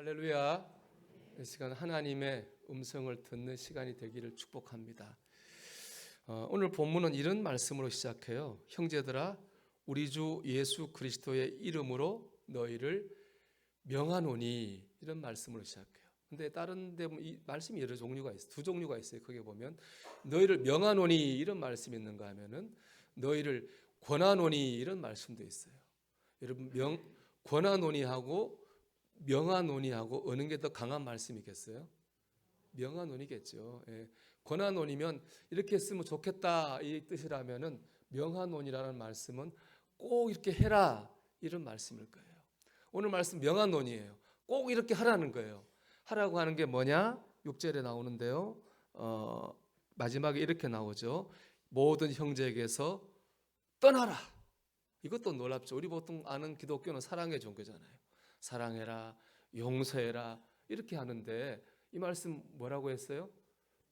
할렐루야. 이 시간 하나님의 음성을 듣는 시간이 되기를 축복합니다. 오늘 본문은 이런 말씀으로 시작해요. 형제들아, 우리 주 예수 그리스도의 이름으로 너희를 명하노니, 이런 말씀으로 시작해요. 근데 다른 데 보면 이 말씀이 여러 종류가 있어요. 두 종류가 있어요. 거기에 보면 너희를 명하노니 이런 말씀이 있는가 하면은 너희를 권하노니 이런 말씀도 있어요. 여러분, 권하노니하고 명하노니하고 어느 게 더 강한 말씀이겠어요? 명하노니겠죠. 예. 권하노니면 이렇게 했으면 좋겠다 이 뜻이라면은 명하노니라는 말씀은 꼭 이렇게 해라 이런 말씀일 거예요. 오늘 말씀 명하노니예요. 꼭 이렇게 하라는 거예요. 하라고 하는 게 뭐냐? 6절에 나오는데요. 마지막에 이렇게 나오죠. 모든 형제에게서 떠나라. 이것도 놀랍죠. 우리 보통 아는 기독교는 사랑의 종교잖아요. 사랑해라, 용서해라 이렇게 하는데 이 말씀 뭐라고 했어요?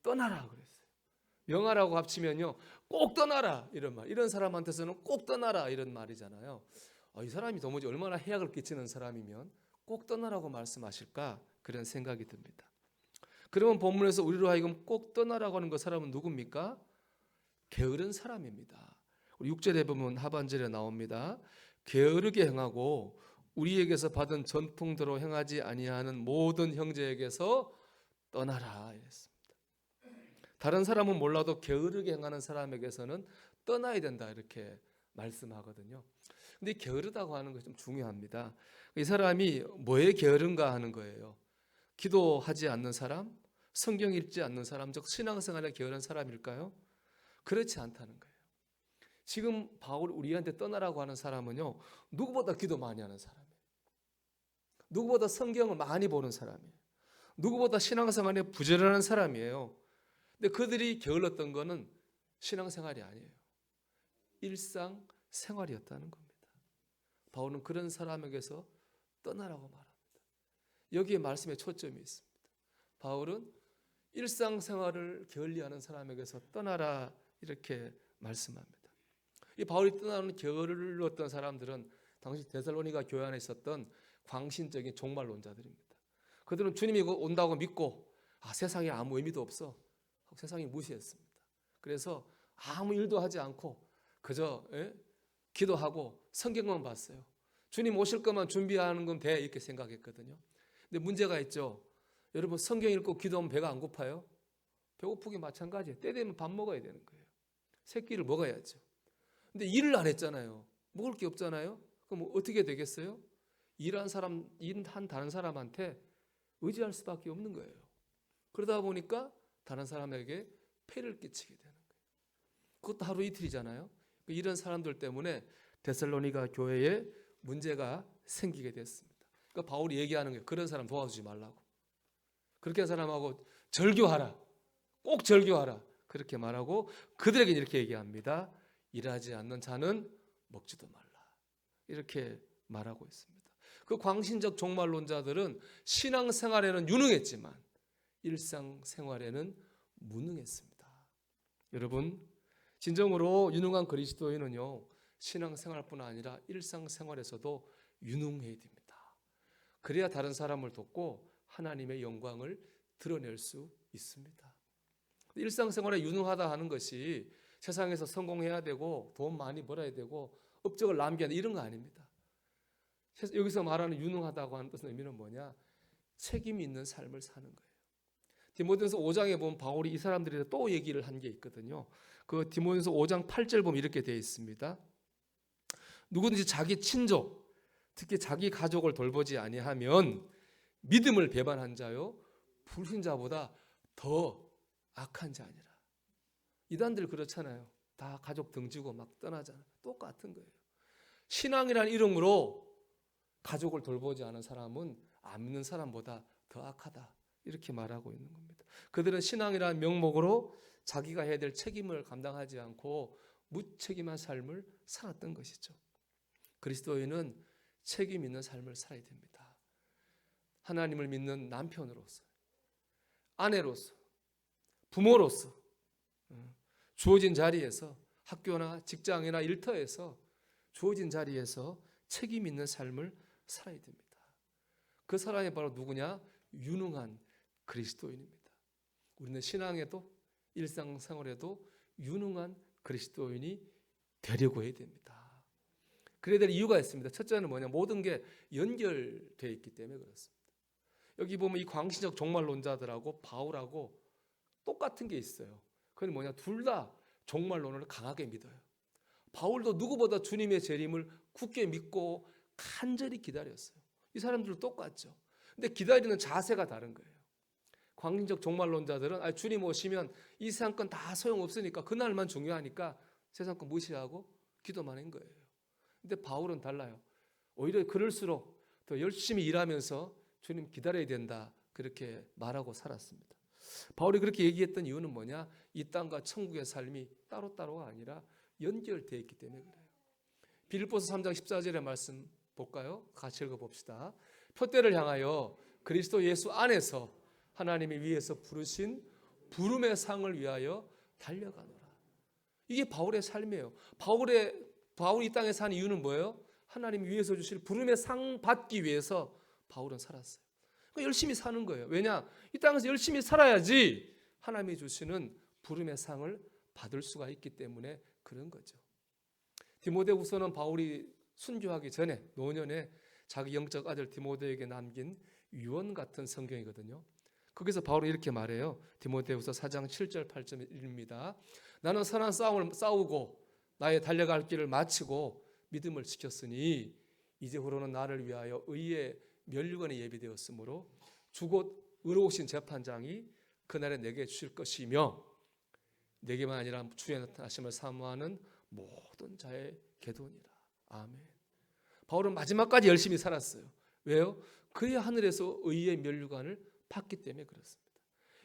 떠나라 그랬어요. 명하라고 합치면요, 꼭 떠나라 이런 말. 이런 사람한테서는 꼭 떠나라 이런 말이잖아요. 이 사람이 도무지 얼마나 해악을 끼치는 사람이면 꼭 떠나라고 말씀하실까 그런 생각이 듭니다. 그러면 본문에서 우리로 하여금 꼭 떠나라고 하는 그 사람은 누굽니까? 게으른 사람입니다. 6절에 보면 하반절에 나옵니다. 게으르게 행하고 우리에게서 받은 전풍대로 행하지 아니하는 모든 형제에게서 떠나라 이랬습니다. 다른 사람은 몰라도 게으르게 행하는 사람에게서는 떠나야 된다 이렇게 말씀하거든요. 근데 게으르다고 하는 것이 좀 중요합니다. 이 사람이 뭐에 게으른가 하는 거예요. 기도하지 않는 사람, 성경 읽지 않는 사람, 즉 신앙생활에 게으른 사람일까요? 그렇지 않다는 거예요. 지금 바울 우리한테 떠나라고 하는 사람은요, 누구보다 기도 많이 하는 사람이에요. 누구보다 성경을 많이 보는 사람이에요. 누구보다 신앙생활에 부지런한 사람이에요. 근데 그들이 게을렀던 거는 신앙생활이 아니에요. 일상생활이었다는 겁니다. 바울은 그런 사람에게서 떠나라고 말합니다. 여기에 말씀에 초점이 있습니다. 바울은 일상생활을 게을리하는 사람에게서 떠나라 이렇게 말씀합니다. 이 바울이 떠나는 게을렀던 사람들은 당시 데살로니가 교회 안에 있었던 광신적인 종말론자들입니다. 그들은 주님이 온다고 믿고 세상에 아무 의미도 없어 하고 세상이 무시했습니다. 그래서 아무 일도 하지 않고 그저 기도하고 성경만 봤어요. 주님 오실 것만 준비하는 건 돼 이렇게 생각했거든요. 근데 문제가 있죠. 여러분, 성경 읽고 기도하면 배가 안 고파요? 배고프기 마찬가지예요. 때 되면 밥 먹어야 되는 거예요. 새 끼를 먹어야죠. 근데 일을 안 했잖아요. 먹을 게 없잖아요. 그럼 어떻게 되겠어요? 일한 다른 사람한테 의지할 수밖에 없는 거예요. 그러다 보니까 다른 사람에게 폐를 끼치게 되는 거예요. 그것도 하루 이틀이잖아요. 이런 사람들 때문에 데살로니가 교회에 문제가 생기게 됐습니다. 그러니까 바울이 얘기하는 거예요. 그런 사람 도와주지 말라고. 그렇게 한 사람하고 절교하라. 꼭 절교하라. 그렇게 말하고 그들에게 이렇게 얘기합니다. 일하지 않는 자는 먹지도 말라. 이렇게 말하고 있습니다. 그 광신적 종말론자들은 신앙생활에는 유능했지만 일상생활에는 무능했습니다. 여러분, 진정으로 유능한 그리스도인은요, 신앙생활뿐 아니라 일상생활에서도 유능해야 됩니다. 그래야 다른 사람을 돕고 하나님의 영광을 드러낼 수 있습니다. 일상생활에 유능하다 하는 것이 세상에서 성공해야 되고 돈 많이 벌어야 되고 업적을 남겨야 되는 이런 거 아닙니다. 여기서 말하는 유능하다고 하는 뜻의 의미는 뭐냐? 책임이 있는 삶을 사는 거예요. 디모데전서 5장에 보면 바울이 이 사람들에 또 얘기를 한 게 있거든요. 그 디모데전서 5장 8절 보면 이렇게 되어 있습니다. 누구든지 자기 친족, 특히 자기 가족을 돌보지 아니하면 믿음을 배반한 자요 불신자보다 더 악한 자니라. 이단들 그렇잖아요. 다 가족 등지고 막 떠나잖아요. 똑같은 거예요. 신앙이라는 이름으로 가족을 돌보지 않은 사람은 안 믿는 사람보다 더 악하다. 이렇게 말하고 있는 겁니다. 그들은 신앙이라는 명목으로 자기가 해야 될 책임을 감당하지 않고 무책임한 삶을 살았던 것이죠. 그리스도인은 책임 있는 삶을 살아야 됩니다. 하나님을 믿는 남편으로서, 아내로서, 부모로서 주어진 자리에서, 학교나 직장이나 일터에서 주어진 자리에서 책임 있는 삶을 살아야 됩니다. 그 사람이 바로 누구냐? 유능한 그리스도인입니다. 우리는 신앙에도 일상생활에도 유능한 그리스도인이 되려고 해야 됩니다. 그래야 될 이유가 있습니다. 첫째는 뭐냐? 모든 게 연결되어 있기 때문에 그렇습니다. 여기 보면 이 광신적 종말론자들하고 바울하고 똑같은 게 있어요. 그건 뭐냐? 둘 다 종말론을 강하게 믿어요. 바울도 누구보다 주님의 재림을 굳게 믿고 간절히 기다렸어요. 이 사람들도 똑같죠. 근데 기다리는 자세가 다른 거예요. 광신적 종말론자들은 주님 오시면 이 세상 건 다 소용없으니까 그날만 중요하니까 세상 건 무시하고 기도만 한 거예요. 근데 바울은 달라요. 오히려 그럴수록 더 열심히 일하면서 주님 기다려야 된다 그렇게 말하고 살았습니다. 바울이 그렇게 얘기했던 이유는 뭐냐? 이 땅과 천국의 삶이 따로따로가 아니라 연결되어 있기 때문에 그래요. 빌립보서 3장 14절의 말씀 볼까요? 같이 읽어봅시다. 표대를 향하여 그리스도 예수 안에서 하나님이 위에서 부르신 부름의 상을 위하여 달려가노라. 이게 바울의 삶이에요. 바울이 이 땅에 사는 이유는 뭐예요? 하나님이 위에서 주실 부름의 상 받기 위해서 바울은 살았어요. 그러니까 열심히 사는 거예요. 왜냐? 이 땅에서 열심히 살아야지 하나님이 주시는 부름의 상을 받을 수가 있기 때문에 그런 거죠. 디모데후서는 바울이 순교하기 전에 노년에 자기 영적 아들 디모데에게 남긴 유언 같은 성경이거든요. 거기서 바울은 이렇게 말해요. 디모데후서 4장 7절 8절입니다. 나는 선한 싸움을 싸우고 나의 달려갈 길을 마치고 믿음을 지켰으니 이제후로는 나를 위하여 의의 면류관이 예비되었으므로 주곧 의로우신 재판장이 그날에 내게 주실 것이며 내게만 아니라 주의 나타나심을 사모하는 모든 자의 계도니라. 아멘. 바울은 마지막까지 열심히 살았어요. 왜요? 그의 하늘에서 의의 면류관을 받기 때문에 그렇습니다.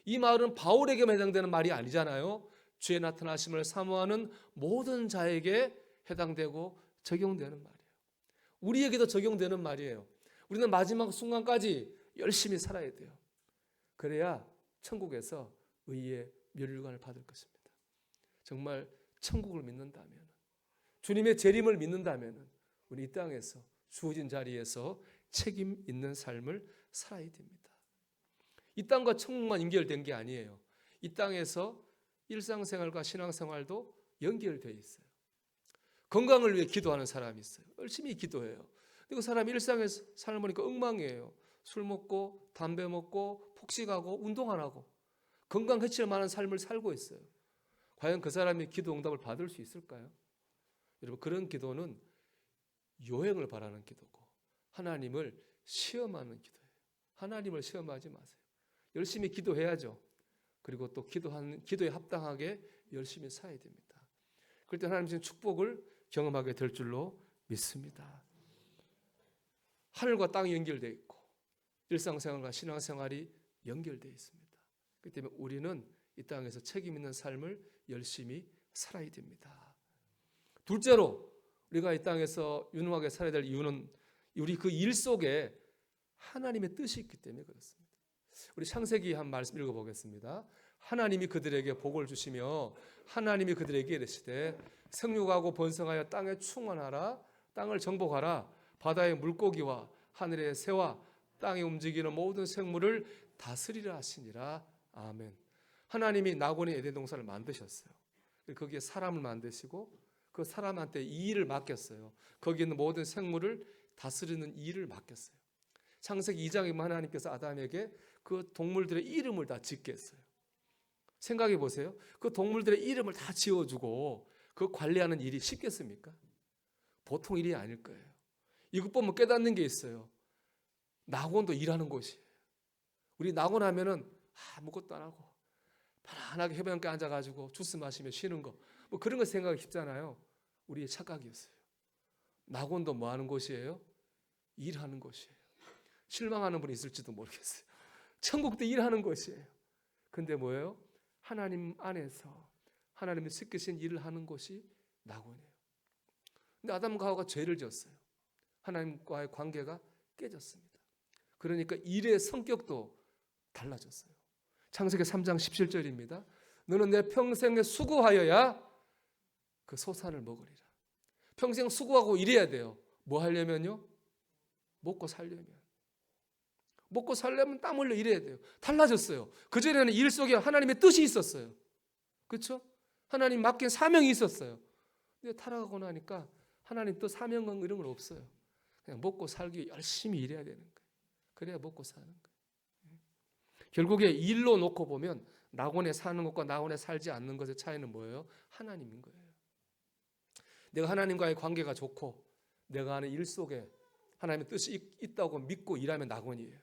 이 말은 바울에게만 해당되는 말이 아니잖아요. 주의 나타나심을 사모하는 모든 자에게 해당되고 적용되는 말이에요. 우리에게도 적용되는 말이에요. 우리는 마지막 순간까지 열심히 살아야 돼요. 그래야 천국에서 의의 면류관을 받을 것입니다. 정말 천국을 믿는다면, 주님의 재림을 믿는다면 우리 이 땅에서 주어진 자리에서 책임 있는 삶을 살아야 됩니다. 이 땅과 천국만 연결된 게 아니에요. 이 땅에서 일상생활과 신앙생활도 연결되어 있어요. 건강을 위해 기도하는 사람이 있어요. 열심히 기도해요. 그 사람이 일상에서 삶을 보니까 엉망이에요. 술 먹고 담배 먹고 폭식하고 운동 안 하고 건강 해칠 만한 삶을 살고 있어요. 과연 그 사람이 기도 응답을 받을 수 있을까요? 여러분, 그런 기도는 요행을 바라는 기도고 하나님을 시험하는 기도예요. 하나님을 시험하지 마세요. 열심히 기도해야죠. 그리고 또 기도에 합당하게 열심히 살아야 됩니다. 그럴 때 하나님 주신 축복을 경험하게 될 줄로 믿습니다. 하늘과 땅이 연결되어 있고 일상생활과 신앙생활이 연결되어 있습니다. 그렇기 때문에 우리는 이 땅에서 책임 있는 삶을 열심히 살아야 됩니다. 둘째로 우리가 이 땅에서 유능하게 살아야 될 이유는 우리 그 일 속에 하나님의 뜻이 있기 때문에 그렇습니다. 우리 창세기 한 말씀 읽어보겠습니다. 하나님이 그들에게 복을 주시며 하나님이 그들에게 이르시되 생육하고 번성하여 땅에 충만하라. 땅을 정복하라. 바다의 물고기와 하늘의 새와 땅에 움직이는 모든 생물을 다스리라 하시니라. 아멘. 하나님이 낙원의 에덴 동산을 만드셨어요. 거기에 사람을 만드시고 그 사람한테 이 일을 맡겼어요. 거기 있는 모든 생물을 다스리는 일을 맡겼어요. 창세기 2장에 하나님께서 아담에게 그 동물들의 이름을 다 짓게 했어요. 생각해 보세요. 그 동물들의 이름을 다 지어주고 그 관리하는 일이 쉽겠습니까? 보통 일이 아닐 거예요. 이것 보면 깨닫는 게 있어요. 낙원도 일하는 곳이에요. 우리 낙원 하면은 아무것도 안 하고 편안하게 해변가에 앉아가지고 주스 마시며 쉬는 거, 뭐 그런 거 생각하기 쉽잖아요. 우리의 착각이었어요. 낙원도 뭐 하는 곳이에요? 일하는 곳이에요. 실망하는 분이 있을지도 모르겠어요. 천국도 일하는 곳이에요. 근데 뭐예요? 하나님 안에서 하나님이 시키신 일을 하는 곳이 낙원이에요. 근데 아담과 하와가 죄를 지었어요. 하나님과의 관계가 깨졌습니다. 그러니까 일의 성격도 달라졌어요. 창세기 3장 17절입니다. 너는 내 평생에 수고하여야 그 소산을 먹으리라. 평생 수고하고 일해야 돼요. 뭐 하려면요? 먹고 살려면. 먹고 살려면 땀 흘려 일해야 돼요. 달라졌어요. 그전에는 일 속에 하나님의 뜻이 있었어요. 그렇죠? 하나님 맡긴 사명이 있었어요. 근데 타락하고 나니까 하나님 또 사명 이런 건 없어요. 그냥 먹고 살기 열심히 일해야 되는 거예요. 그래야 먹고 사는 거예요. 결국에 일로 놓고 보면 낙원에 사는 것과 낙원에 살지 않는 것의 차이는 뭐예요? 하나님인 거예요. 내가 하나님과의 관계가 좋고 내가 하는 일 속에 하나님의 뜻이 있다고 믿고 일하면 낙원이에요.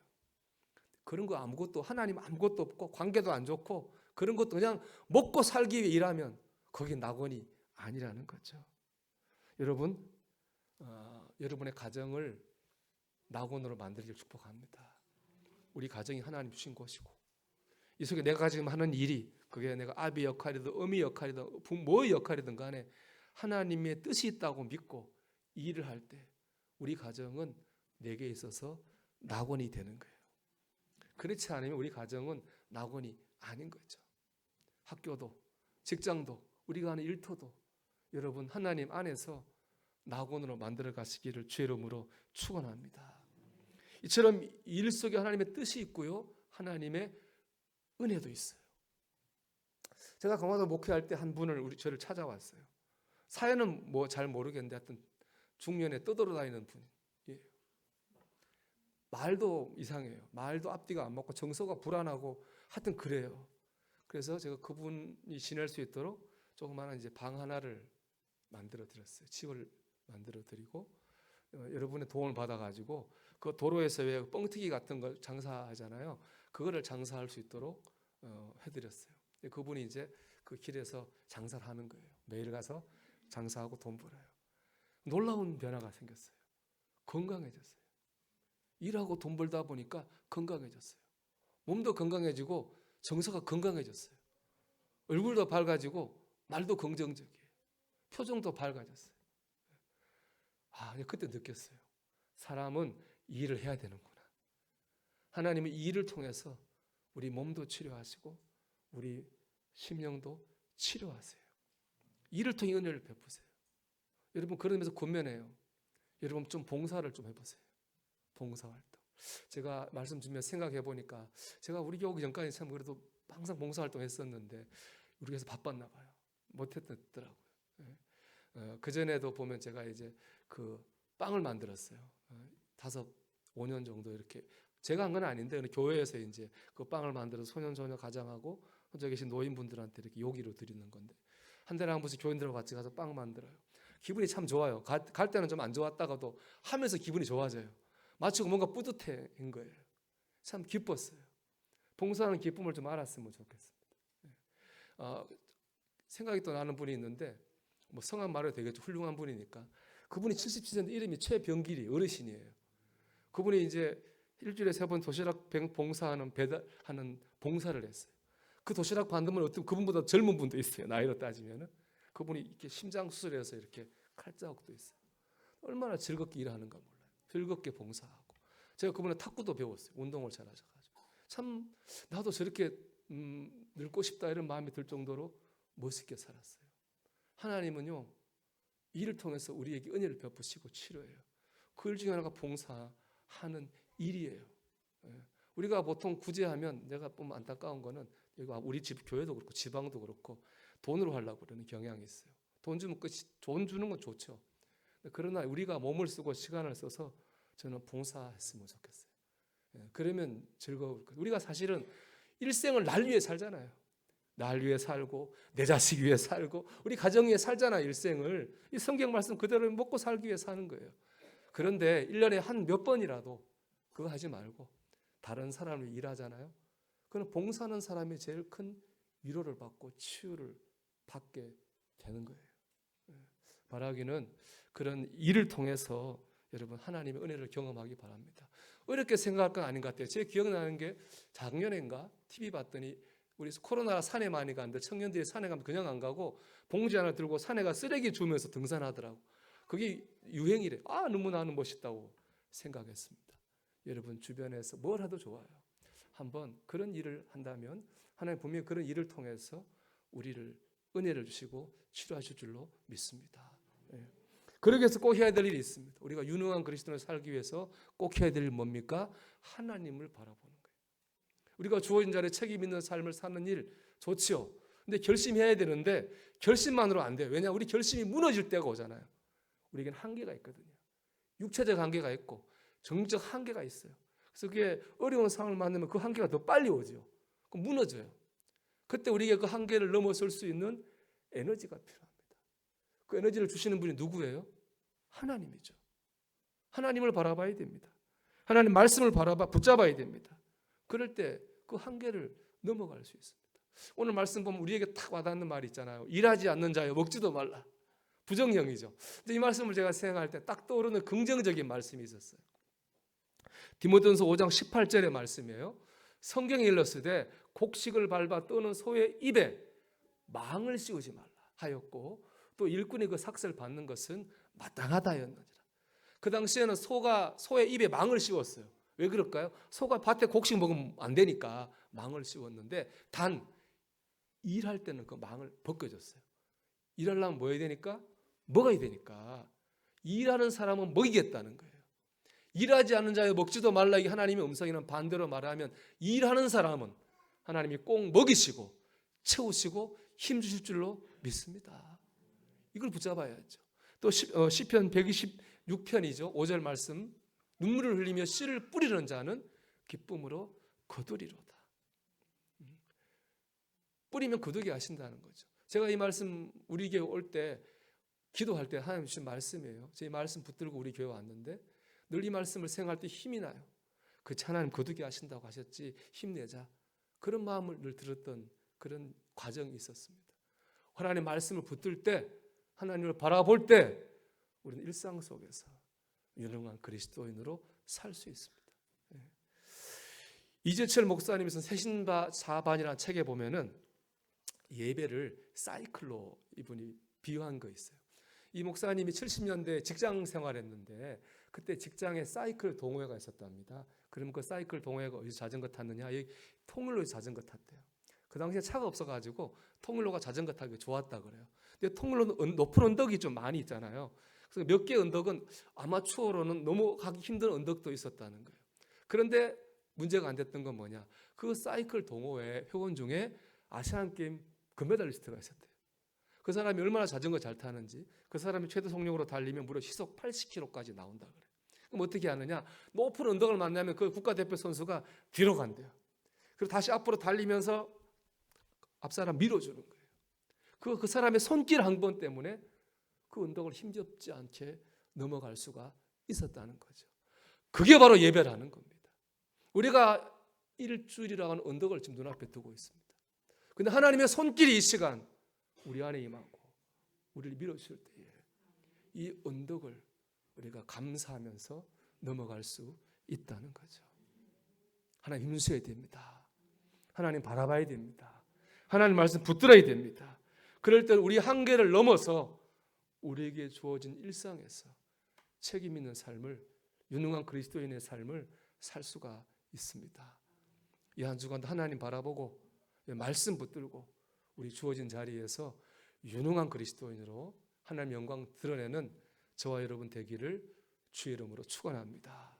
그런 거 아무것도 하나님 아무것도 없고 관계도 안 좋고 그런 것도 그냥 먹고 살기 위해 일하면 거기 낙원이 아니라는 거죠. 여러분, 여러분의 가정을 낙원으로 만들기를 축복합니다. 우리 가정이 하나님 주신 것이고 이 속에 내가 지금 하는 일이 그게 내가 아비 역할이든 어미 역할이든 부모의 역할이든 간에 하나님의 뜻이 있다고 믿고 일을 할 때 우리 가정은 내게 있어서 낙원이 되는 거예요. 그렇지 않으면 우리 가정은 낙원이 아닌 거죠. 학교도 직장도 우리가 하는 일터도 여러분 하나님 안에서 낙원으로 만들어 가시기를 주의 이름으로 축원합니다. 이처럼 일 속에 하나님의 뜻이 있고요. 하나님의 은혜도 있어요. 제가 강화도 목회할 때 한 분을 저를 찾아왔어요. 사연은 뭐 잘 모르겠는데 하여튼 중년에 떠돌아다니는 분이에요. 말도 이상해요. 말도 앞뒤가 안 맞고 정서가 불안하고 하여튼 그래요. 그래서 제가 그분이 지낼 수 있도록 조그마한 이제 방 하나를 만들어 드렸어요. 집을 만들어 드리고 여러분의 도움을 받아가지고 그 도로에서 왜 뻥튀기 같은 걸 장사하잖아요. 그거를 장사할 수 있도록 해드렸어요. 그분이 이제 그 길에서 장사를 하는 거예요. 매일 가서 장사하고 돈 벌어요. 놀라운 변화가 생겼어요. 건강해졌어요. 일하고 돈 벌다 보니까 건강해졌어요. 몸도 건강해지고 정서가 건강해졌어요. 얼굴도 밝아지고 말도 긍정적이에요. 표정도 밝아졌어요. 그때 느꼈어요. 사람은 일을 해야 되는구나. 하나님은 이 일을 통해서 우리 몸도 치료하시고 우리 심령도 치료하세요. 일을 통해 은혜를 베푸세요. 여러분 그러면서 권면해요. 여러분 좀 봉사를 좀 해보세요. 봉사활동. 제가 말씀 주면 생각해 보니까 제가 우리 교회 오기 전까지 참 그래도 항상 봉사활동 했었는데 우리 교회에서 바빴나 봐요. 못했더라고요. 그 전에도 보면 제가 이제 그 빵을 만들었어요. 5년 정도 이렇게 제가 한 건 아닌데 교회에서 이제 그 빵을 만들어서 소년소녀 가장하고 혼자 계신 노인분들한테 이렇게 요기로 드리는 건데 한 달에 한 번씩 교인들과 같이 가서 빵 만들어요. 기분이 참 좋아요. 갈 때는 좀 안 좋았다가도 하면서 기분이 좋아져요. 마치고 뭔가 뿌듯해인 거예요. 참 기뻤어요. 봉사하는 기쁨을 좀 알았으면 좋겠습니다. 생각이 또 나는 분이 있는데 뭐 성함 말해도 되겠죠. 훌륭한 분이니까. 그분이 77세인데 이름이 최병길이 어르신이에요. 그분이 이제 일주일에 3번 도시락 봉사하는 배달하는 봉사를 했어요. 그 도시락 받으면 어떤 그분보다 젊은 분도 있어요. 나이로 따지면은 그분이 이렇게 심장 수술해서 이렇게 칼자국도 있어요. 얼마나 즐겁게 일하는가 몰라요. 즐겁게 봉사하고 제가 그분은 탁구도 배웠어요. 운동을 잘하셔가지고 참 나도 저렇게 늙고 싶다 이런 마음이 들 정도로 멋있게 살았어요. 하나님은요 일을 통해서 우리에게 은혜를 베푸시고 치료해요. 그 일 중에 하나가 봉사하는 일이에요. 우리가 보통 구제하면 내가 보면 안타까운 거는 우리 집 교회도 그렇고 지방도 그렇고 돈으로 하려고 그러는 경향이 있어요. 돈 주면 끝이 돈 주는 건 좋죠. 그러나 우리가 몸을 쓰고 시간을 써서 저는 봉사했으면 좋겠어요. 그러면 즐거울 거예요. 우리가 사실은 일생을 날 위해 살잖아요. 날 위해 살고 내 자식 위해 살고 우리 가정 위해 살잖아요. 일생을. 이 성경 말씀 그대로 먹고 살기 위해 사는 거예요. 그런데 1년에 한 몇 번이라도 그거 하지 말고 다른 사람을 일하잖아요. 그건 봉사하는 사람이 제일 큰 위로를 받고 치유를 받게 되는 거예요. 바라기는 그런 일을 통해서 여러분 하나님의 은혜를 경험하기 바랍니다. 어렵게 생각할 건 아닌 것 같아요. 제 기억나는 게 작년인가 TV 봤더니 우리 코로나 산에 많이 가는데 청년들이 산에 가면 그냥 안 가고 봉지 하나 들고 산에 가 쓰레기 주면서 등산하더라고. 그게 유행이래. 너무 나는 멋있다고 생각했습니다. 여러분 주변에서 뭘 해도 좋아요. 한번 그런 일을 한다면 하나님 분명히 그런 일을 통해서 우리를 은혜를 주시고 치료하실 줄로 믿습니다. 그러기 위해서 꼭 해야 될 일이 있습니다. 우리가 유능한 그리스도인을 살기 위해서 꼭 해야 될 일이 뭡니까? 하나님을 바라보는 거예요. 우리가 주어진 자리에 책임 있는 삶을 사는 일 좋지요. 근데 결심해야 되는데 결심만으로 안 돼요. 왜냐? 우리 결심이 무너질 때가 오잖아요. 우리에게는 한계가 있거든요. 육체적 한계가 있고 정적 한계가 있어요. 그래서 그게 어려운 상황을 만나면 그 한계가 더 빨리 오죠. 그럼 무너져요. 그때 우리에게 그 한계를 넘어설 수 있는 에너지가 필요합니다. 그 에너지를 주시는 분이 누구예요? 하나님이죠. 하나님을 바라봐야 됩니다. 하나님 말씀을 붙잡아야 됩니다. 그럴 때 그 한계를 넘어갈 수 있습니다. 오늘 말씀 보면 우리에게 딱 와닿는 말이 있잖아요. 일하지 않는 자여 먹지도 말라. 부정형이죠. 근데 이 말씀을 제가 생각할 때 딱 떠오르는 긍정적인 말씀이 있었어요. 디모데전서 5장 18절의 말씀이에요. 성경에 일렀으되 곡식을 밟아 떠는 소의 입에 망을 씌우지 말라 하였고 또 일꾼이 그 삭슬 받는 것은 마땅하다 하였느니라. 그 당시에는 소의 입에 망을 씌웠어요. 왜 그럴까요? 소가 밭에 곡식 먹으면 안 되니까 망을 씌웠는데 단 일할 때는 그 망을 벗겨줬어요. 일하려면 뭐 해야 되니까? 먹어야 되니까. 일하는 사람은 먹이겠다는 거예요. 일하지 않는 자여 먹지도 말라 이 하나님의 음성에는 반대로 말하면 일하는 사람은 하나님이 꼭 먹이시고 채우시고 힘 주실 줄로 믿습니다. 이걸 붙잡아야죠. 또 시편 126편이죠. 5절 말씀. 눈물을 흘리며 씨를 뿌리는 자는 기쁨으로 거두리로다. 뿌리면 거두게 하신다는 거죠. 제가 이 말씀 우리 교회 올 때 기도할 때 하나님 주신 말씀이에요. 제 말씀 붙들고 우리 교회 왔는데 늘 이 말씀을 생각할 때 힘이 나요. 그렇지 하나님 거두게 하신다고 하셨지 힘내자. 그런 마음을 늘 들었던 그런 과정이 있었습니다. 하나님 말씀을 붙들 때 하나님을 바라볼 때 우리는 일상 속에서 유능한 그리스도인으로 살 수 있습니다. 이재철 목사님이 쓴 새신자반이라는 책에 보면은 예배를 사이클로 이분이 비유한 거 있어요. 이 목사님이 70년대 직장 생활했는데 그때 직장에 사이클 동호회가 있었답니다. 그럼 그 사이클 동호회가 어디서 자전거 탔느냐? 여기 통일로에서 자전거 탔대요. 그 당시에 차가 없어가지고 통일로가 자전거 타기 좋았다 그래요. 근데 통일로는 높은 언덕이 좀 많이 있잖아요. 그래서 몇 개 언덕은 아마추어로는 넘어가기 힘든 언덕도 있었다는 거예요. 그런데 문제가 안 됐던 건 뭐냐? 그 사이클 동호회 회원 중에 아시안 게임 금메달리스트가 있었대요. 그 사람이 얼마나 자전거 잘 타는지 그 사람이 최대 속력으로 달리면 무려 시속 80km까지 나온다 그래요. 그럼 어떻게 하느냐? 높은 언덕을 만나면 그 국가대표 선수가 뒤로 간대요. 그리고 다시 앞으로 달리면서 앞사람 밀어주는 거예요. 그 사람의 손길 한 번 때문에 그 언덕을 힘겹지 않게 넘어갈 수가 있었다는 거죠. 그게 바로 예배라는 겁니다. 우리가 일주일이라고 하는 언덕을 지금 눈앞에 두고 있습니다. 그런데 하나님의 손길이 이 시간 우리 안에 임하고 우리를 밀어줄 때에 이 언덕을 우리가 감사하면서 넘어갈 수 있다는 거죠. 하나님 힘쓰어야 됩니다. 하나님 바라봐야 됩니다. 하나님 말씀 붙들어야 됩니다. 그럴 때 우리 한계를 넘어서 우리에게 주어진 일상에서 책임 있는 삶을 유능한 그리스도인의 삶을 살 수가 있습니다. 이 한 주간도 하나님 바라보고 말씀 붙들고 우리 주어진 자리에서 유능한 그리스도인으로 하나님의 영광 드러내는 저와 여러분 되기를 주의 이름으로 축원합니다.